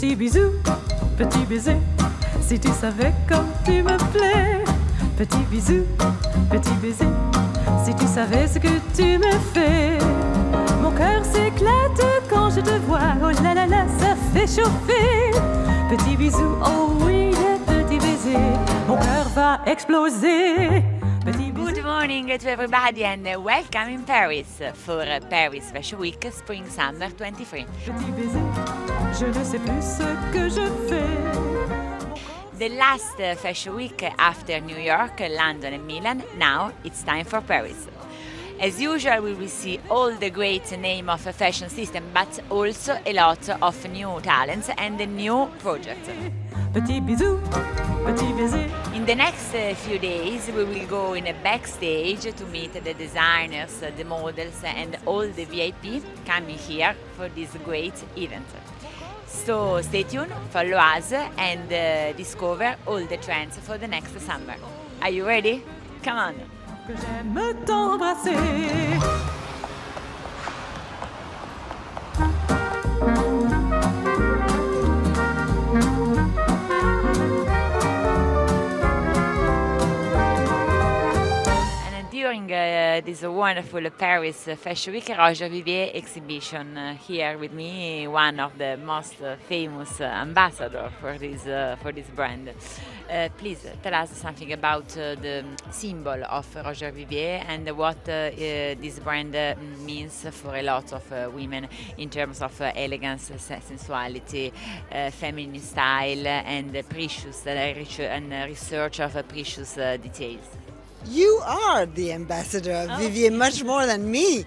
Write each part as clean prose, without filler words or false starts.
Petit bisou, petit baiser, si tu savais comme tu me plais. Petit bisou, petit baiser, si tu savais ce que tu me fais. Mon cœur s'éclate quand je te vois, oh là là là, ça fait chauffer. Petit bisou, oh oui, les petits baisers, mon cœur va exploser. Good morning to everybody and welcome in Paris for Paris Fashion Week Spring Summer 23. Petit baiser, je ne sais plus ce que je fais. The last Fashion Week after New York, London and Milan, now it's time for Paris. As usual, we will see all the great name of a fashion system, but also a lot of new talents and new projects. Petit bisou, petit baiser. In the next few days, we will go in a backstage to meet the designers, the models, and all the VIP coming here for this great event. So stay tuned, follow us, and discover all the trends for the next summer. Are you ready? Come on! Que j'aime t'embrasser. During this wonderful Paris Fashion Week Roger Vivier exhibition, here with me, one of the most famous ambassadors for this brand. Please tell us something about the symbol of Roger Vivier and what this brand means for a lot of women in terms of elegance, sensuality, feminine style, and precious and research of precious details. You are the ambassador of Vivier, much more than me.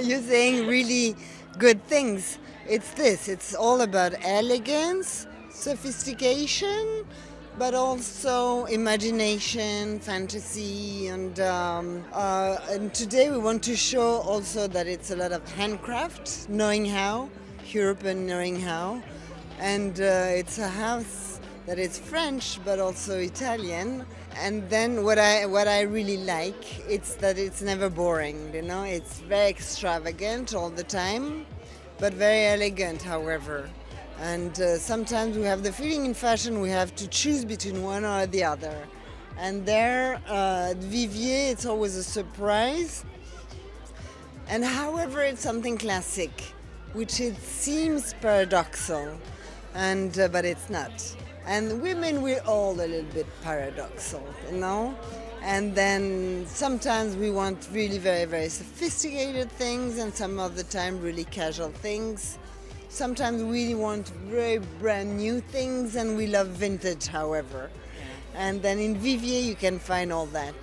You're saying really good things. It's all about elegance, sophistication, but also imagination, fantasy, and today we want to show also that it's a lot of handcraft, knowing how, European knowing how, and it's a house that is French but also Italian. And then what I really like, it's that it's never boring, you know. It's very extravagant all the time, but very elegant, however. And sometimes we have the feeling in fashion we have to choose between one or the other. And there, at Vivier, it's always a surprise. And however, it's something classic, which it seems paradoxal, and but it's not. And women, we're all a little bit paradoxal, you know? And then sometimes we want really very, very sophisticated things, and some of the time really casual things. Sometimes we want very brand new things, and we love vintage, however. Yeah. And then in Vivier you can find all that.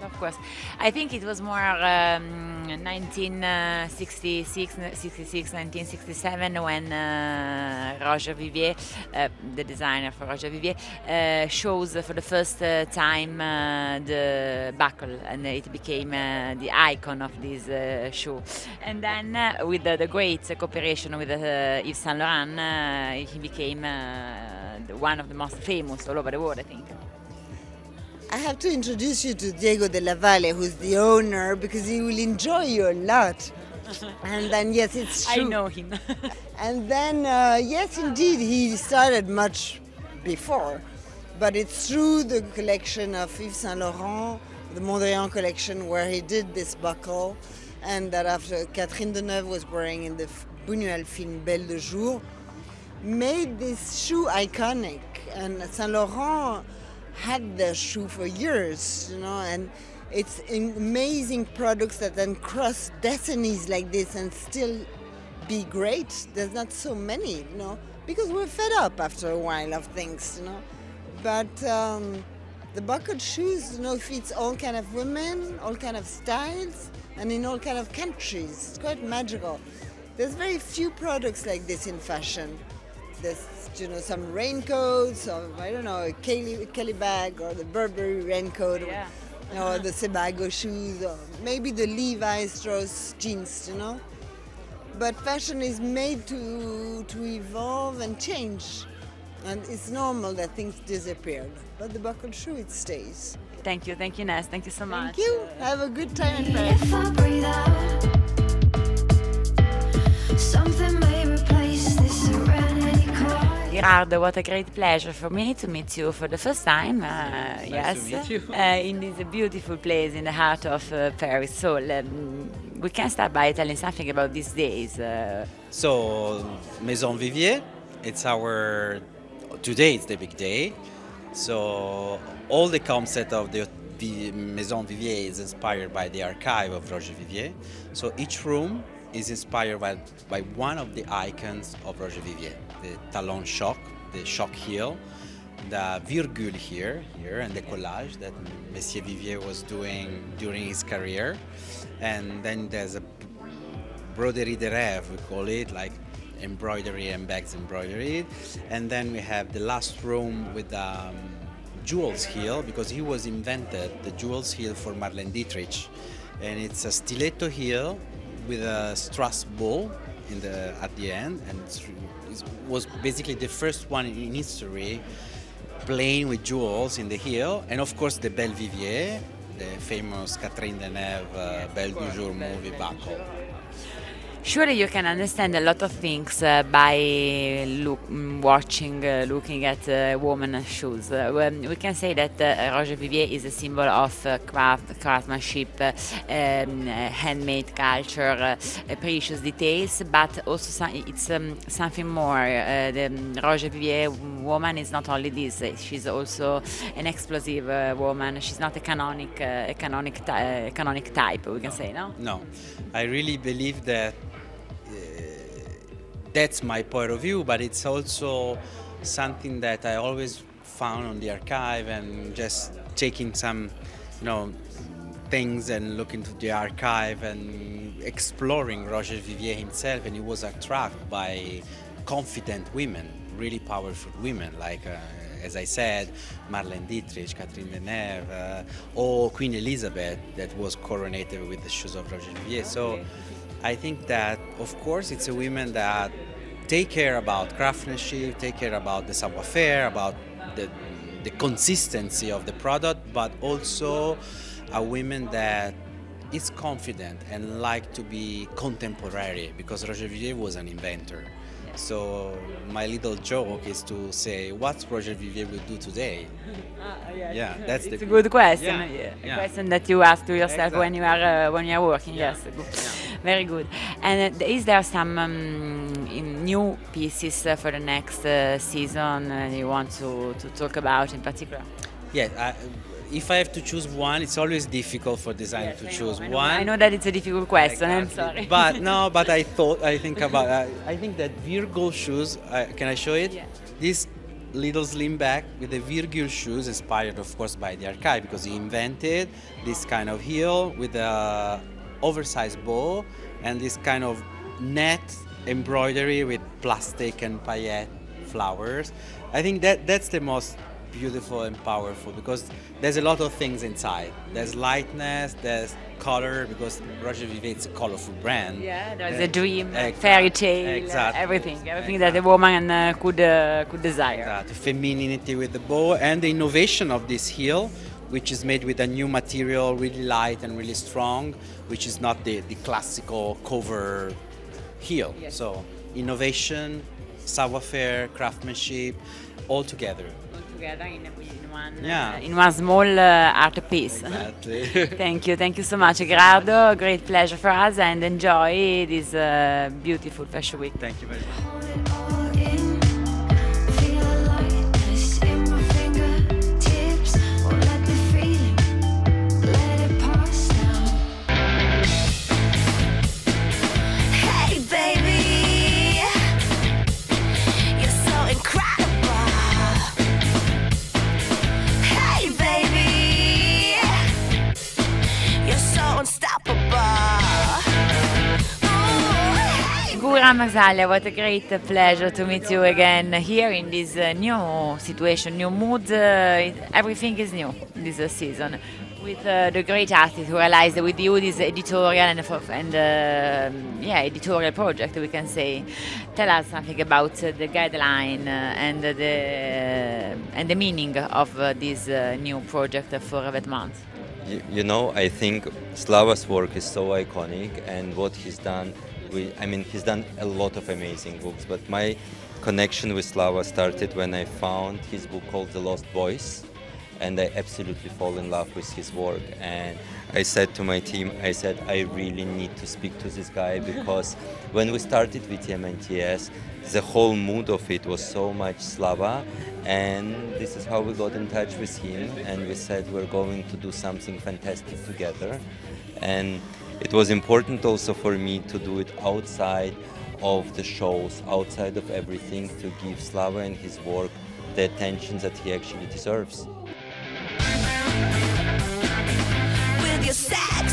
Of course. I think it was more 1967 when Roger Vivier, the designer for Roger Vivier, shows for the first time the buckle, and it became the icon of this show. And then with the great cooperation with Yves Saint Laurent, he became one of the most famous all over the world, I think. I have to introduce you to Diego de la Valle, who's the owner, because he will enjoy you a lot. And then, yes, it's true. I know him. And then, yes, indeed, he started much before. But it's through the collection of Yves Saint Laurent, the Mondrian collection, where he did this buckle, and that after Catherine Deneuve was wearing in the Buñuel film Belle de Jour, made this shoe iconic. And Saint Laurent had their shoe for years, you know, and it's amazing products that then cross destinies like this and still be great. There's not so many, you know, because we're fed up after a while of things, you know. But the bucket shoes, you know, fits all kind of women, all kind of styles, and in all kind of countries. It's quite magical. There's very few products like this in fashion. There's, you know, some raincoats, or I don't know, a Kelly bag, or the Burberry raincoat, yeah. or the Sebago shoes, or maybe the Levi Strauss jeans, you know. But fashion is made to evolve and change, and it's normal that things disappear. But the buckle shoe, it stays. Thank you, Ness. Thank you so much. Thank you. Have a good time in Paris. If I breathe out, something may replace this serenity call. Gerardo, what a great pleasure for me to meet you for the first time. Nice to meet you. In this beautiful place in the heart of Paris. So we can start by telling something about these days. So, Maison Vivier, it's today it's the big day. So, all the concept of the Maison Vivier is inspired by the archive of Roger Vivier. So, each room is inspired by one of the icons of Roger Vivier, the talon choc, the choc heel, the virgule here, and the collage that Monsieur Vivier was doing during his career. And then there's a broderie de rêve, we call it, like embroidery and bags embroidered. And then we have the last room with jewels heel, because he was invented the jewels heel for Marlene Dietrich. And it's a stiletto heel with a strass bow at the end, and it was basically the first one in history playing with jewels in the heel. And of course the Belle Vivier, the famous Catherine Deneuve Belle du Jour movie buckle. Surely you can understand a lot of things by looking at women's shoes. We can say that Roger Vivier is a symbol of craftsmanship, handmade culture, precious details, but also it's something more. The Roger Vivier woman is not only this; she's also an explosive woman. She's not a canonic type. We can say, no. No, I really believe that. That's my point of view, but it's also something that I always found on the archive, and just taking some, things and looking to the archive and exploring Roger Vivier himself, and he was attracted by confident women, really powerful women, like as I said, Marlene Dietrich, Catherine Deneuve, or Queen Elizabeth, that was coronated with the shoes of Roger Vivier. So I think that, of course, it's a woman that take care about craftsmanship, take care about the savoir-faire, about the consistency of the product, but also a woman that is confident and like to be contemporary, because Roger Vivier was an inventor. So my little joke is to say, what Roger Vivier will do today? Yeah, that's it's a good question. A question that you ask to yourself Exactly. when you are working. Yes, very good. And is there some new pieces for the next season you want to talk about in particular? Yeah. If I have to choose one, it's always difficult for designers to choose one. I know that it's a difficult question. I'm sorry. But no, but I think that Virgule shoes. Can I show it? Yeah. This little slim bag with the Virgule shoes, inspired of course by the archive, because he invented this kind of heel with a oversized bow and this kind of net embroidery with plastic and paillette flowers. I think that's the most beautiful and powerful, because there's a lot of things inside. There's lightness, there's color, because Roger Vivier is a colorful brand. Yeah, there's a dream, Exactly. fairy tale, Exactly. everything Exactly. that a woman could desire. The femininity with the bow, and the innovation of this heel, which is made with a new material, really light and really strong, which is not the classical cover heel. Yes. So innovation, savoir-faire, craftsmanship, all together. Together in one, Yeah. in one small art piece. Exactly. Thank you so much, Gerardo. Great pleasure for us, and enjoy this beautiful Fashion Week. Thank you very much. Hold it all in, feel a lightness in my fingertips. Won't let the feeling, let it pass now. Hey baby, you're so incredible. Hey baby, you're so unstoppable. Gura Masalia, what a great pleasure to meet you again here in this new situation, new mood. Everything is new this season. With the great artist who realized with you this editorial editorial project, we can say. Tell us something about the guideline and the meaning of this new project for Vêtements. I think Slava's work is so iconic, and what he's done, he's done a lot of amazing books, but my connection with Slava started when I found his book called The Lost Boys, and I absolutely fall in love with his work. And I said to my team, I said, I really need to speak to this guy, because when we started VTM NTS, the whole mood of it was so much Slava, and this is how we got in touch with him, and we said we're going to do something fantastic together. And it was important also for me to do it outside of the shows, outside of everything, to give Slava and his work the attention that he actually deserves. With your sex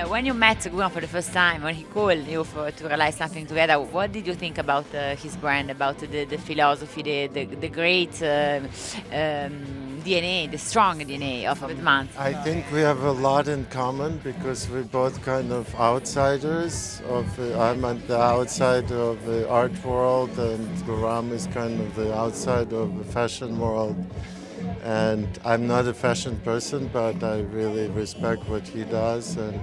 When you met Guram for the first time, when he called you to realize something together, what did you think about his brand, about the philosophy, the great DNA, the strong DNA of the month? I think we have a lot in common because we're both kind of outsiders. I'm at the outside of the art world, and Guram is kind of the outside of the fashion world. And I'm not a fashion person, but I really respect what he does, and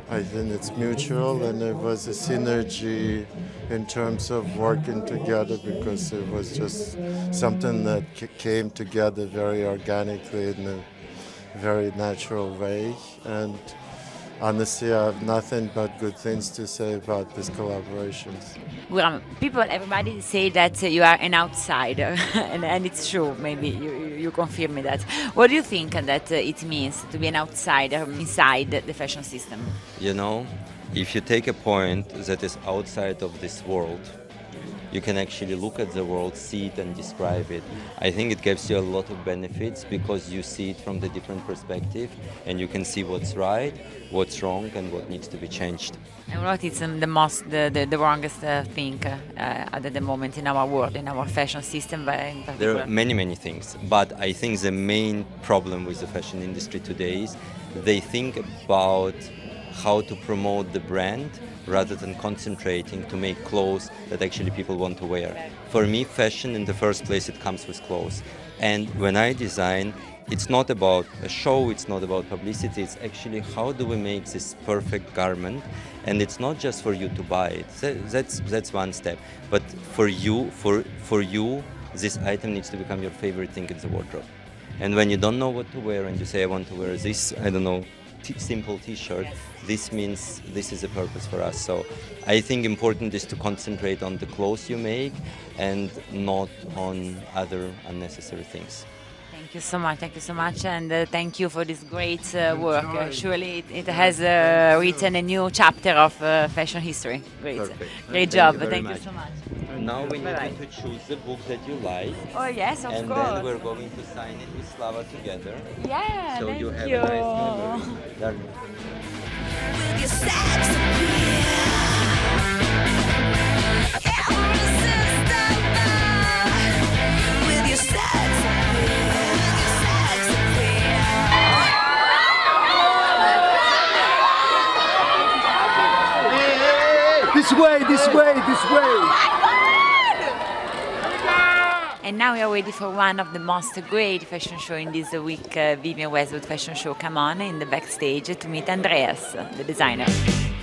I think it's mutual, and it was a synergy in terms of working together, because it was just something that came together very organically in a very natural way. And honestly, I have nothing but good things to say about these collaborations. Guram, everybody say that you are an outsider, and it's true. Maybe you confirm me that. What do you think that it means to be an outsider inside the fashion system? You know, if you take a point that is outside of this world, you can actually look at the world, see it and describe it. I think it gives you a lot of benefits because you see it from the different perspective, and you can see what's right, what's wrong, and what needs to be changed. And what is the wrongest thing at the moment in our world, in our fashion system in particular? There are many things, but I think the main problem with the fashion industry today is they think about how to promote the brand rather than concentrating to make clothes that actually people want to wear. For me, fashion in the first place, it comes with clothes. And when I design, it's not about a show, it's not about publicity, it's actually how do we make this perfect garment. And it's not just for you to buy it, that's one step. But for you, this item needs to become your favorite thing in the wardrobe. And when you don't know what to wear and you say, I want to wear this, I don't know, simple t-shirt, this means this is a purpose for us. So I think important is to concentrate on the clothes you make and not on other unnecessary things. Thank you so much, and thank you for this great work. Surely it has written a new chapter of fashion history. Great job. Thank you so much. Now we need to choose the book that you like. Oh yes, of course. And then we're going to sign it with Slava together. Yeah, so thank you have you. a nice memory. with your sex irresistible. With your sex This way! And now we are ready for one of the most great fashion show in this week, Vivienne Westwood Fashion Show. Come on in the backstage to meet Andreas, the designer.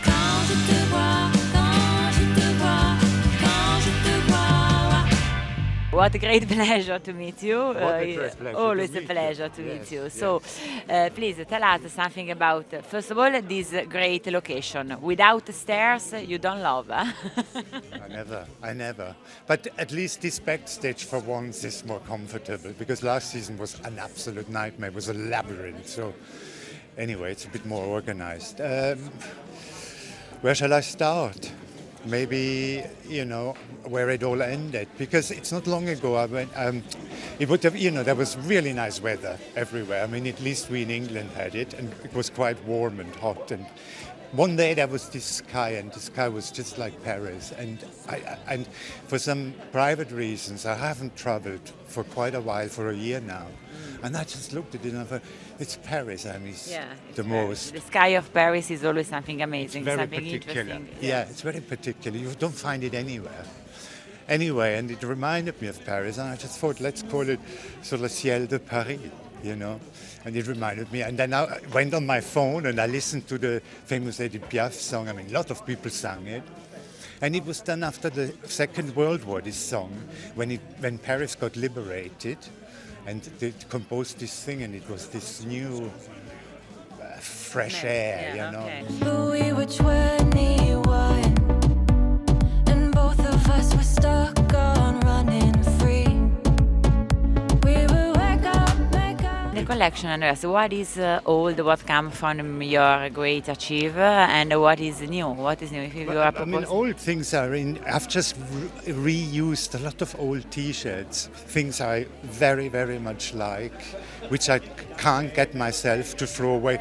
quand je te vois, quand je te vois, quand je te vois. What a great pleasure to meet you. Always a meet pleasure you. to Yes, meet you. yes. So, please tell us something about, first of all, this great location. Without stairs, you don't love. I never. But at least this backstage for once is more comfortable, because last season was an absolute nightmare. It was a labyrinth. So anyway, it's a bit more organized. Where shall I start? Maybe, where it all ended, because it's not long ago I went, it would have, there was really nice weather everywhere. I mean, at least we in England had it, and it was quite warm and hot. And one day there was this sky, and the sky was just like Paris. And and for some private reasons, I haven't traveled for quite a while, for a year now. And I just looked at it and I thought, it's Paris. I mean, it's the most. The sky of Paris is always something amazing, Very something particular. interesting. Yeah, it's very particular. You don't find it anywhere. Anyway, and it reminded me of Paris, and I just thought, let's call it sur le ciel de Paris, And it reminded me. And then I went on my phone and I listened to the famous Edith Piaf song. I mean, a lot of people sang it. And it was done after the Second World War, this song, when Paris got liberated, and they composed this thing, and it was this new fresh air, you know. But we were 21, and both of us were stuck on running free. We would wake up. The collection, Andreas, what is old, what comes from your great achieve, and what is new? What is new? If you are I mean, old things are in. I've just reused a lot of old T-shirts, things I very, very much like, which I can't get myself to throw away.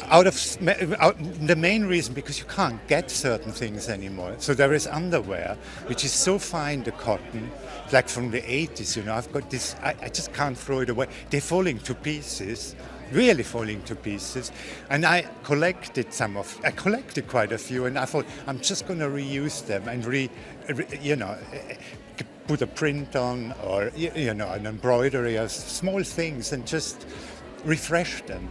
The main reason, because you can't get certain things anymore. So there is underwear, which is so fine, the cotton, like from the 80s, you know. I've got this, I just can't throw it away. They're falling to pieces, really falling to pieces. And I collected quite a few, and I thought, I'm just going to reuse them and put a print on, or, you know, an embroidery, or small things, and just refresh them.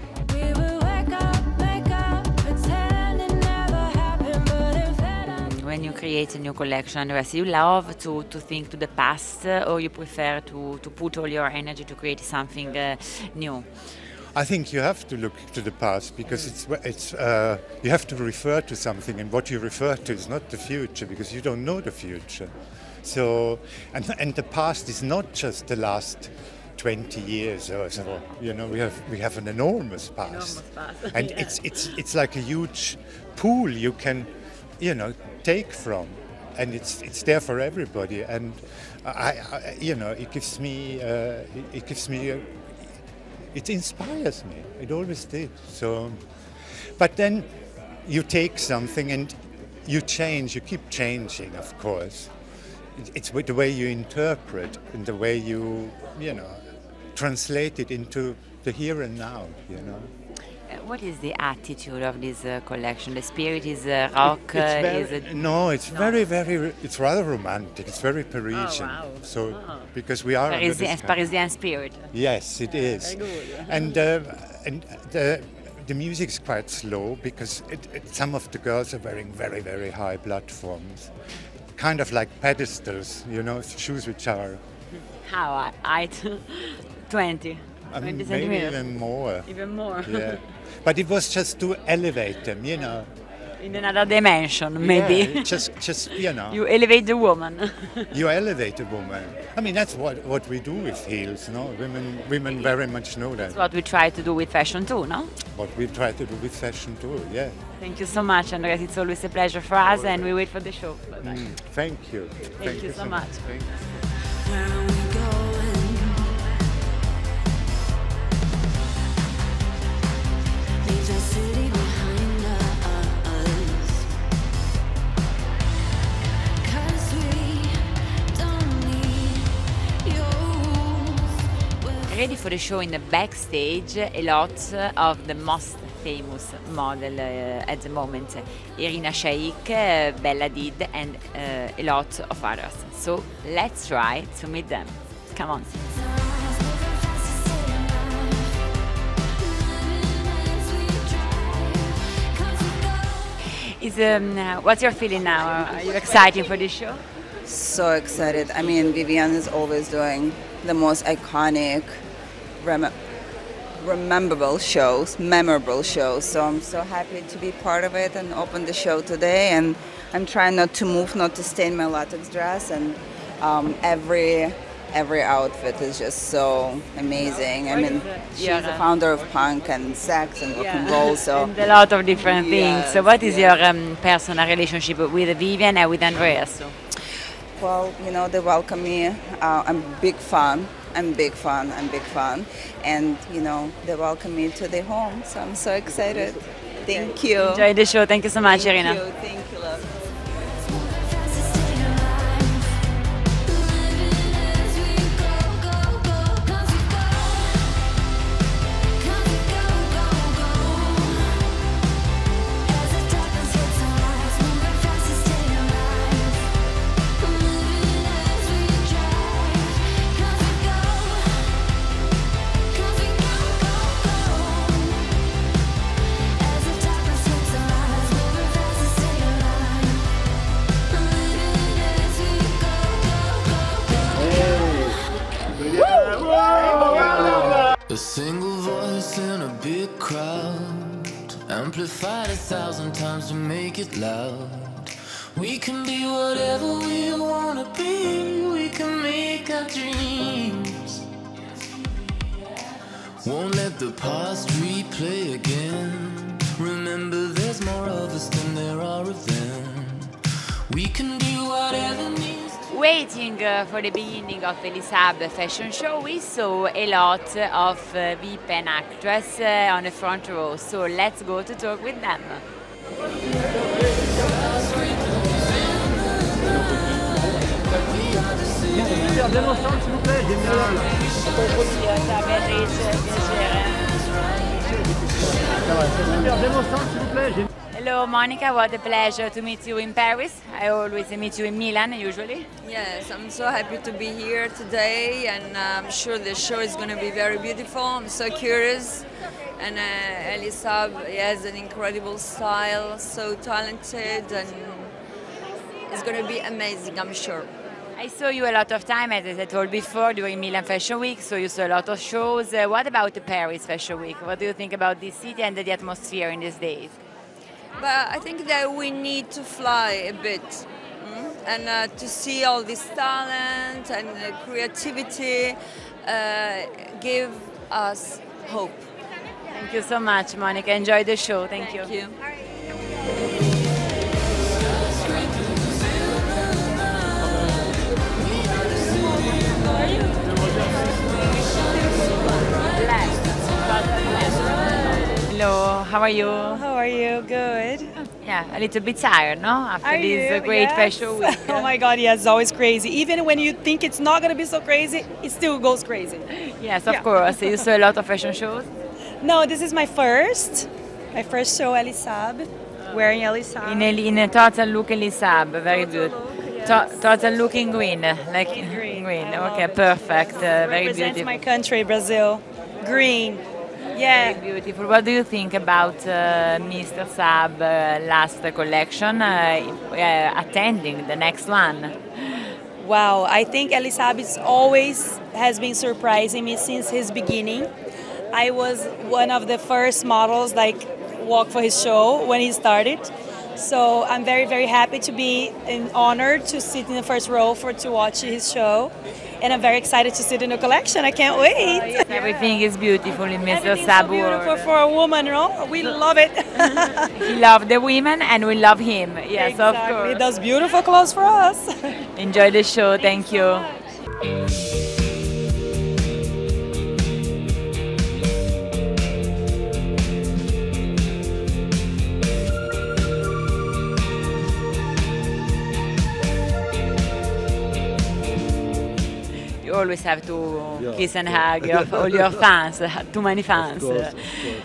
When you create a new collection, Andreas, you love to think to the past, or you prefer to put all your energy to create something new? I think you have to look to the past, because you have to refer to something, and what you refer to is not the future, because you don't know the future. So, and the past is not just the last 20 years or so. You know, we have an enormous past, and yeah. it's like a huge pool you can, you know, take from, and it's there for everybody. And I you know, it inspires me. It always did. So, but then you take something and you change. You keep changing, of course. It's with the way you interpret and the way you translate it into the here and now. You know. What is the attitude of this collection? The spirit is rock? It's rather romantic. It's very Parisian. Oh, wow. So, because we are Parisian spirit. Yes, it is. Very good. And the music is quite slow, because some of the girls are wearing very, very high platforms, kind of like pedestals, you know, shoes which are... How height? 20. Maybe even more. Even more. Yeah. But it was just to elevate them, you know. In another dimension, maybe. Yeah, just you know. You elevate the woman. You elevate a woman. I mean, that's what we do with heels, no? Women very much know that. That's what we try to do with fashion too, no? What we try to do with fashion too, yeah. Thank you so much, Andreas. It's always a pleasure for us, and we wait for the show. Bye-bye. Thank you. Thank you so much. Thank you. Where are we going? Leave the city behind us, 'cause we don't need yours. Ready for the show in the backstage, a lot of the most famous model at the moment, Irina Shayk, Bella Hadid, and a lot of others. So let's try to meet them. Come on. What's your feeling now? Are you excited for this show? So excited. I mean, Vivienne is always doing the most iconic, memorable shows. So I'm so happy to be part of it and open the show today. And I'm trying not to move, not to stain my latex dress. And every outfit is just so amazing. I mean, she's the founder of punk and sex and rock and roll. So and a lot of different things. So what is yes. your personal relationship with Vivienne and with Andreas? Well, you know, they welcome me. I'm a big fan. I'm big fan. And, you know, they welcome me to their home. So I'm so excited. Thank you. Enjoy the show. Thank you so much, Irina. Thank you, love. As the darkness hits our eyes, moving fast to stay alive. A single voice in a big crowd, amplified 1,000 times to make it loud. We can be whatever we wanna be, we can make our dreams. Won't let the past replay again. Remember, there's more of us than there are of them. We can do whatever needs. Waiting for the beginning of Elisab fashion show, we saw a lot of VIP and actresses on the front row, so let's go to talk with them. Hello Monica, what a pleasure to meet you in Paris. I always meet you in Milan usually. Yes, I'm so happy to be here today, and I'm sure the show is going to be very beautiful. I'm so curious, and Elisab has an incredible style, so talented, and it's going to be amazing, I'm sure. I saw you a lot of time, as I told before, during Milan Fashion Week, so you saw a lot of shows. What about the Paris Fashion Week? What do you think about this city and the atmosphere in these days? But I think that we need to fly a bit and to see all this talent and creativity give us hope. Thank you so much, Monica. Enjoy the show. Thank you. Thank you. Hello, how are you? How are you? Good. Yeah, a little bit tired, no? After Are this you? great Yes. fashion week. Oh my God, yes, it's always crazy. Even when you think it's not going to be so crazy, it still goes crazy. Yes, of course. You saw a lot of fashion shows? No, this is my first show, Elisab, wearing Elisab. In a total look Elisab, very good. Total look in green, like green. Okay, perfect. Very Represents beautiful. my country, Brazil. Green. Yeah. Very beautiful. What do you think about Mr. Saab last collection attending the next one? Wow, I think Elisab has been surprising me since his beginning. I was one of the first models walk for his show when he started. So I'm very, very happy to be honored to sit in the first row to watch his show. And I'm very excited to sit in the collection. I can't wait. Everything is beautiful in Mr. Everything's Saab so beautiful world. for a woman, no? We love it. He loves the women and we love him. Yes, Exactly. of course. He does beautiful clothes for us. Enjoy the show. Thank you. You always have to kiss and hug all your fans, too many fans. Of course.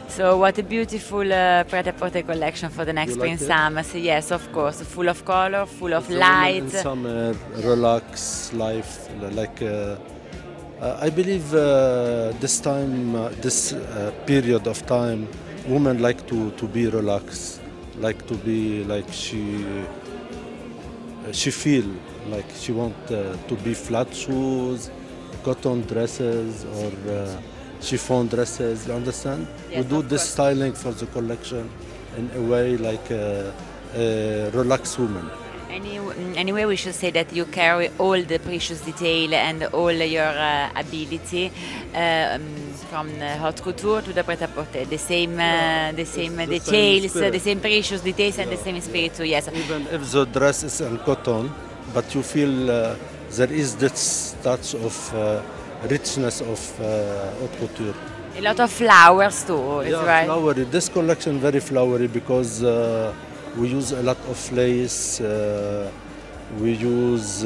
So what a beautiful pret-a-porter collection for the next spring summer. So yes, of course, full of color, full of light. In summer, relax life. I believe this period of time, women like to be relaxed, like to be like she feel like she want to be flat shoes, cotton dresses or chiffon dresses. You understand? Yes, we do this styling for the collection in a way like a relaxed woman. Anyway, we should say that you carry all the precious detail and all your ability from haute couture to the pret-a-porter. The same details, the same precious details, and the same spirit too. Yes. Even if the dress is in cotton, but you feel there is this touch of richness of haute couture. A lot of flowers too, is right? Flowery. This collection very flowery because we use a lot of lace. We use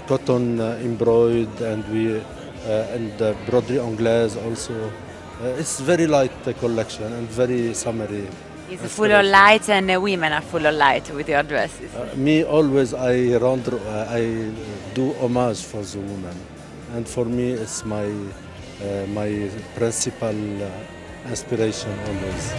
cotton embroidered, and broderie anglaise also. It's very light collection and very summery. It's full of light, and women are full of light with your dresses. Me always I do homage for the woman, and for me it's my principal inspiration always.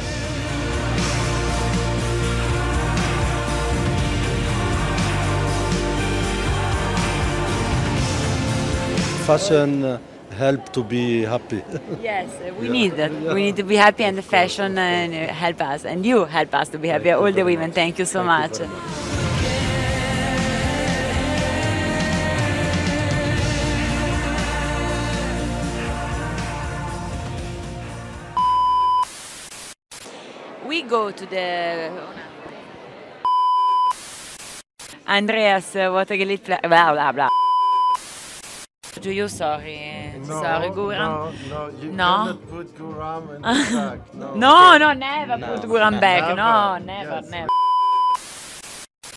Fashion help to be happy. Yes, we Yeah. need that. Yeah. We need to be happy, and the fashion help us, and you help us to be happy. All the women. Thank you so much. We go to the Andreas Watergelit blah blah blah. To you, sorry. Sorry, Guram. No, you No? cannot put Guram in the back. No, No, okay. no, never No. put Guram back. No, Never. never, Yes. never.